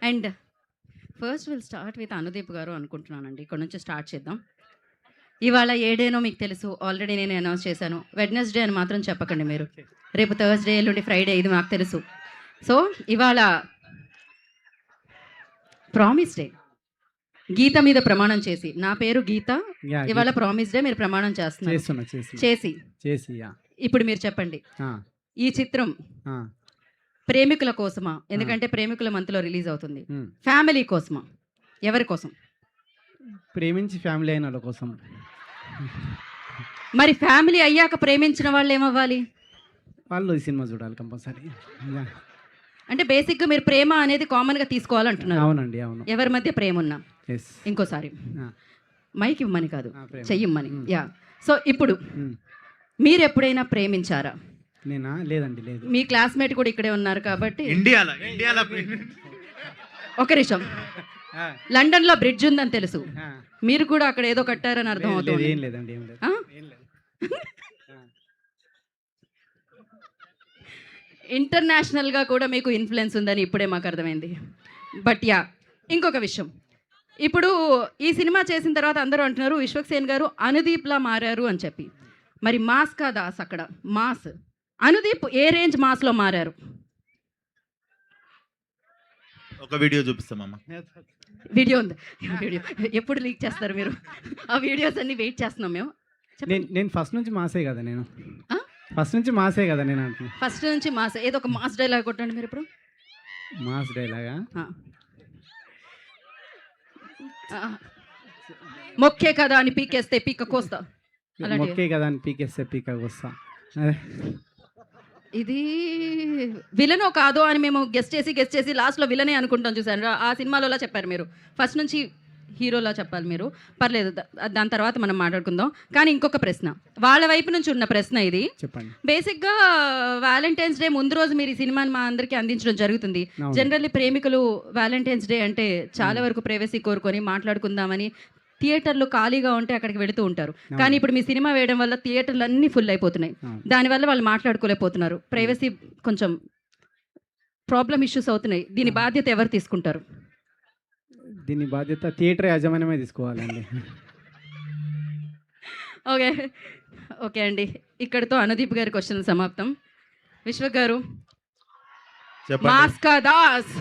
And first will start with Anudeep గారు అనుకుంటున్నానండి. ఇక్కడ నుంచి స్టార్ట్ చేద్దాం. ఇవాళ ఏ డేనో మీకు తెలుసు, ఆల్రెడీ నేను అనౌన్స్ చేశాను. వెడ్నెస్డే అని మాత్రం చెప్పకండి మీరు. రేపు థర్స్డే, ఎల్లుండి ఫ్రైడే, ఇది మాకు తెలుసు. సో ఇవాళ ప్రామిస్ డే. గీత మీద ప్రమాణం చేసి, నా పేరు గీత, ఇవాళ ప్రామిస్ డే, మీరు ప్రమాణం చేస్తున్నారు. చేసి ఇప్పుడు మీరు చెప్పండి, ఈ చిత్రం ప్రేమికుల కోసమా? ఎందుకంటే ప్రేమికుల మంత్లో రిలీజ్ అవుతుంది. ఫ్యామిలీ కోసమా? ఎవరి కోసం? ప్రేమించి ఫ్యామిలీ అయిన వాళ్ళ కోసం. మరి ఫ్యామిలీ అయ్యాక ప్రేమించిన వాళ్ళు ఏమవ్వాలి? వాళ్ళు ఈ సినిమా చూడాలి కంపల్సరీ. అంటే బేసిక్గా మీరు ప్రేమ అనేది కామన్గా తీసుకోవాలంటున్నారు. అవునండి, అవును. ఎవరి మధ్య ప్రేమ ఉన్నా. ఇంకోసారి మైక్ ఇవ్వమని కాదు, చెయ్యమ్మని. యా. సో ఇప్పుడు మీరు ఎప్పుడైనా ప్రేమించారా? నేనా? లేదండి, లేదు. మీ క్లాస్మేట్ కూడా ఇక్కడే ఉన్నారు కాబట్టి. ఇండియాలో ఒక నిమిషం, లండన్ లో బ్రిడ్జ్ ఉందని తెలుసు, మీరు కూడా అక్కడ ఏదో కట్టారని అర్థం అవుతుంది. ఏం లేదండి, ఏం లేదు. ఇంటర్నేషనల్ గా కూడా మీకు ఇన్ఫ్లుయెన్స్ ఉందని ఇప్పుడే మాకు అర్థమైంది. బట్ యా, ఇంకొక విషయం, ఇప్పుడు ఈ సినిమా చేసిన తర్వాత అందరూ అంటున్నారు విశ్వక్సేన్ గారు అనుదీప్లా మారారు అని చెప్పి. మరి మాస్ కా దాస్ అక్కడ మాస్. అనుదీప్ ఏ రేంజ్ మాస్లో మారారు? ఒక వీడియో చూపిస్తామమ్మ. వీడియో ఉంది. వీడియో ఎప్పుడు లీక్ చేస్తారు మీరు? ఆ వీడియోస్ అన్ని వెయిట్ చేస్తున్నాం మేము. నేను ఫస్ట్ నుంచి మాసే కదా. నేను ఫస్ట్ నుంచి మాసే కదా. నేను అంటున్నా ఫస్ట్ నుంచి మాస్. ఏదో ఒక మాస్ డైలాగ్ కొట్టండి మీరు ఇప్పుడు. మాస్ డైలాగా? మొక్కే కదా అని పీకేస్తే పీక కోస్తా. మొక్కే కదా అని పీకేస్తే పీక కోస్తా. ఇది విలనో కాదో అని మేము గెస్ట్ చేసి లాస్ట్లో విలనే అనుకుంటాం. చూసాను, ఆ సినిమాలో చెప్పారు మీరు. ఫస్ట్ నుంచి హీరోలా చెప్పాలి మీరు. పర్లేదు, దాని తర్వాత మనం మాట్లాడుకుందాం. కానీ ఇంకొక ప్రశ్న, వాళ్ళ వైపు నుంచి ఉన్న ప్రశ్న ఇది. చెప్పండి. బేసిక్గా వ్యాలంటైన్స్ డే ముందు రోజు మీరు ఈ సినిమాని మా అందరికీ అందించడం జరుగుతుంది. జనరల్లీ ప్రేమికులు వ్యాలంటైన్స్ డే అంటే చాలా వరకు ప్రైవసీ కోరుకొని మాట్లాడుకుందామని థియేటర్లు ఖాళీగా ఉంటే అక్కడికి వెళుతూ ఉంటారు. కానీ ఇప్పుడు మీ సినిమా వేయడం వల్ల థియేటర్లు అన్నీ ఫుల్ అయిపోతున్నాయి. దానివల్ల వాళ్ళు మాట్లాడుకోలేకపోతున్నారు. ప్రైవసీ కొంచెం ప్రాబ్లం ఇష్యూస్ అవుతున్నాయి. దీని బాధ్యత ఎవరు తీసుకుంటారు? దీని బాధ్యత థియేటర్ యాజమాన్యమే తీసుకోవాలండి. ఓకే అండి, ఇక్కడితో అనుదీప్ గారి క్వశ్చన్ సమాప్తం. విశ్వక్ గారు, మాస్ కా దాస్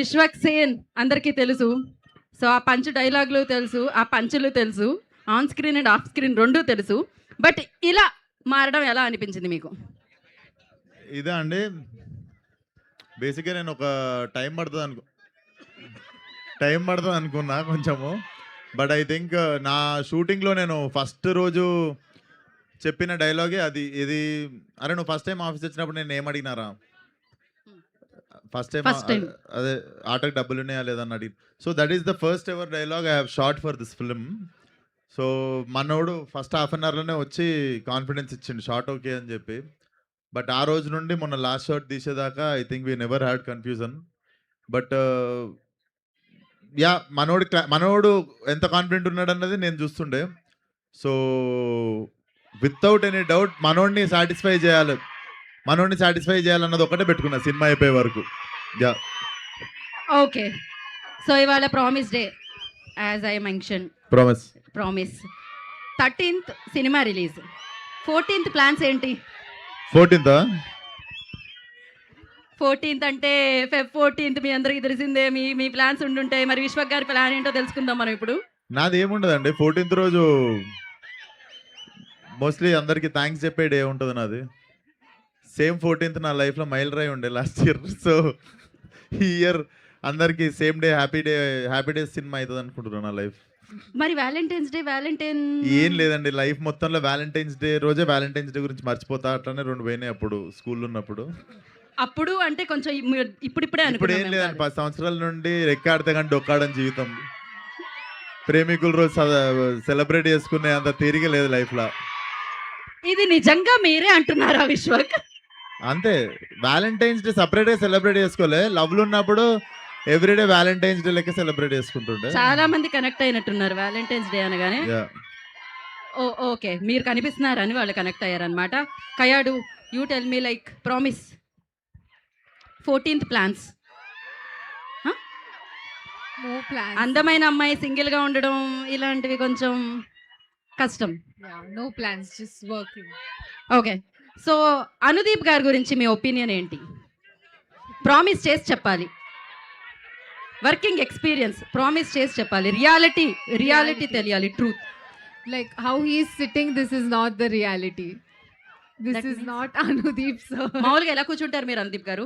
విశ్వక్సేన్ అందరికీ తెలుసు. సో ఆ పంచ్ డైలాగులు తెలుసు, ఆ పంచులు తెలుసు, on screen and off screen రెండూ తెలుసు. బట్ ఇలా మారడం ఎలా అనిపించింది మీకు? ఇదా అండి, బేసిక్గా నేను ఒక టైం పడుతుంది అనుకున్నా కొంచెము. బట్ ఐ థింక్ నా షూటింగ్లో నేను ఫస్ట్ రోజు చెప్పిన డైలాగే అది. ఇది అరే నువ్వు ఫస్ట్ టైం ఆఫీస్ వచ్చినప్పుడు నేను ఏం అడిగినారా, ఫస్ట్ టైం అదే ఆటోకి డబ్బులు ఉన్నాయా లేదని అడిగి. So that is the first ever dialogue I have short for this film. So మనోడు ఫస్ట్ హాఫ్ అన్ అవర్లోనే వచ్చి కాన్ఫిడెన్స్ ఇచ్చిండు షార్ట్ ఓకే అని చెప్పి. బట్ ఆ రోజు నుండి మొన్న లాస్ట్ షార్ట్ తీసేదాకా I think we never had confusion. But yeah, మనోడు ఎంత కాన్ఫిడెంట్ ఉన్నాడు అన్నది నేను చూస్తుండే. సో వితౌట్ ఎనీ డౌట్ మనోడిని సాటిస్ఫై చేయాలన్నది ఒకటే పెట్టుకున్నా సినిమా అయిపోయే వరకు. Yeah, okay. సో ఇవాళ promise day, as I mention, promise 13th సినిమా రిలీజ్. 14th ప్లాన్స్ ఏంటి? 14th అంటే Feb 14th మీ అందరికీ తెలిసిందే. మీ ప్లాన్స్ ఉండుంటాయి. మరి విశ్వక్ గారి ప్లాన్ ఏంటో తెలుసుకుందాం మనం ఇప్పుడు. నాది ఏముండదండి, 14th రోజు మోస్ట్లీ అందరికి థ్యాంక్స్ చెప్పే డే ఉంటుంది నాది. సేమ్ 14th నా లైఫ్లో మైల్ రాయి ఉండే లాస్ట్ ఇయర్. సో ఈ ఇయర్ అందరికి same day happy day cinema అవుతుంది అనుకుంటున్నాను నా లైఫ్. మరి వ్యాలంటైన్స్ డే ఏం లేదండి, లైఫ్ మొత్తంలో వ్యాలంటైన్స్ డే రోజే వ్యాలంటైన్స్ డే గురించి మర్చిపోతా. అట్లానే 2 పోయినాయి అప్పుడు స్కూల్లో ఉన్నప్పుడు. అప్పుడు అంటే కొంచెం ఇప్పుడే ఇప్పుడు ఏం లేదండి, 10 సంవత్సరాల నుండి రెక్కాడితే కానీ డొక్కాడని జీవితం. ప్రేమికుల రోజు సెలబ్రేట్ చేసుకునే అంత తీరిక లేదు లైఫ్లో. ఇది నిజంగా మీరే అంటున్నారా విశ్వక్? అంతే, వ్యాలంటైన్స్ డే సపరేట్గా సెలబ్రేట్ చేసుకోలే. లవ్లు ఉన్నప్పుడు ఎవ్రీడే వ్యాలంటైన్స్ డే లెక్క సెలబ్రేట్ చేసుకుంటుండే. చాలా మంది కనెక్ట్ అయినట్టున్నారు వ్యాలంటైన్స్ డే అనగానే. ఓకే, మీరు కనిపిస్తున్నారని వాళ్ళు కనెక్ట్ అయ్యారనమాట. Kayadu, you tell me like promise 14th plans. No plans. అందమైన అమ్మాయి సింగిల్గా ఉండడం ఇలాంటివి కొంచెం కష్టం. Yeah, no plans. Just working. Okay. So Anudeep గారి గురించి మీ ఒపీనియన్ ఏంటి? ప్రామిస్ చేసి చెప్పాలి. వర్కింగ్ ఎక్స్పీరియన్స్ ప్రామిస్ చేసి చెప్పాలి. రియాలిటీ తెలియాలి, truth. Like how he is sitting, this is not the reality. This That is means- not Anudeep sir. మామూలుగా ఎలా కూర్చుంటారు మీరు అనుదీప్ గారు?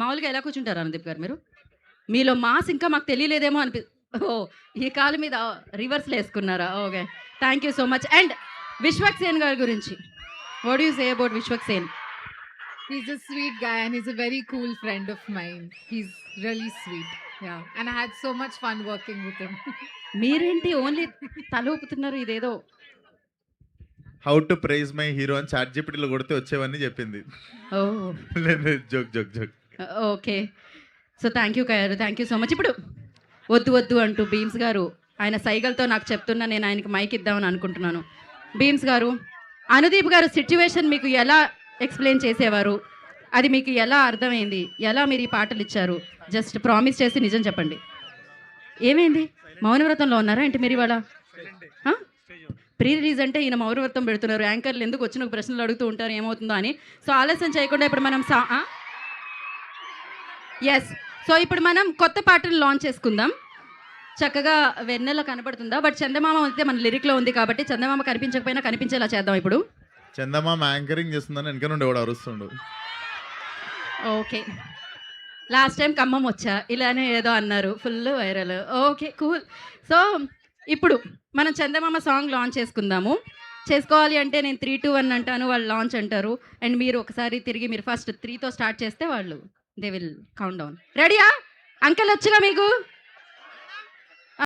మామూలుగా ఎలా కూర్చుంటారు అనుదీప్ గారు మీరు? మీలో మాస్ ఇంకా మాకు తెలియలేదేమో ఓ ఈ కాలు మీద రివర్స్లో వేసుకున్నారా? Okay, thank you so much. And Vishwak Sen గారి గురించి what you say about Vishwak Sen? He's a sweet guy and he's a very cool friend of mine. He's really sweet. Yeah. And I had so much fun working with him. మీరేంటి only తల ఊపుతున్నారు? ఇదేదో how to praise my hero అని chat జీపీటీలో కొడితే వచ్చేవన్నీ చెప్పింది. ఓ లేదు, జోక్. ఓకే. సో థ్యాంక్ యూ గారు, థ్యాంక్ యూ సో మచ్. ఇప్పుడు వద్దు అంటూ బీమ్స్ గారు ఆయన సైగలతో నాకు చెప్తున్నా, నేను ఆయనకి మైక్ ఇద్దామని అనుకుంటున్నాను. బీమ్స్ గారు, అనుదీప్ గారు సిచ్యువేషన్ మీకు ఎలా ఎక్స్ప్లెయిన్ చేసేవారు? అది మీకు ఎలా అర్థమైంది? ఎలా మీరు ఈ పాటలు ఇచ్చారు? జస్ట్ ప్రామిస్ చేసి నిజం చెప్పండి. ఏమైంది? మౌనవ్రతంలో ఉన్నారా ఏంటి మీరు ఇవాళ? ప్రీ రిలీజ్ అంటే ఈయన మౌనవ్రతం పెడుతున్నారు. యాంకర్లు ఎందుకు వచ్చిన ప్రశ్నలు అడుగుతూ ఉంటారు ఏమవుతుందో అని. సో ఆలస్యం చేయకుండా ఇప్పుడు మనం ఎస్, సో ఇప్పుడు మనం కొత్త పాటలు లాంచ్ చేసుకుందాం. చక్కగా వెన్నెల కనపడుతుందా? బట్ చందమామ అయితే మన లిరిక్లో ఉంది కాబట్టి చందమామ కనిపించకపోయినా కనిపించేలా చేద్దాం ఇప్పుడు. చందమామ యాంకరింగ్ చేస్తుందని వెనక నుండి ఎవడు అరుస్తుండు. ఓకే, లాస్ట్ టైం ఖమ్మం వచ్చా ఇలానే ఏదో అన్నారు, full viral. Okay, cool. So ఇప్పుడు మనం చందమామ సాంగ్ లాంచ్ చేసుకోవాలి అంటే నేను 3, 2, 1 అంటాను, వాళ్ళు లాంచ్ అంటారు. అండ్ మీరు ఒకసారి తిరిగి మీరు ఫస్ట్ 3తో స్టార్ట్ చేస్తే వాళ్ళు దే విల్ కౌంట్ డౌన్. రెడీయా? అంకెల్ వచ్చుగా మీకు?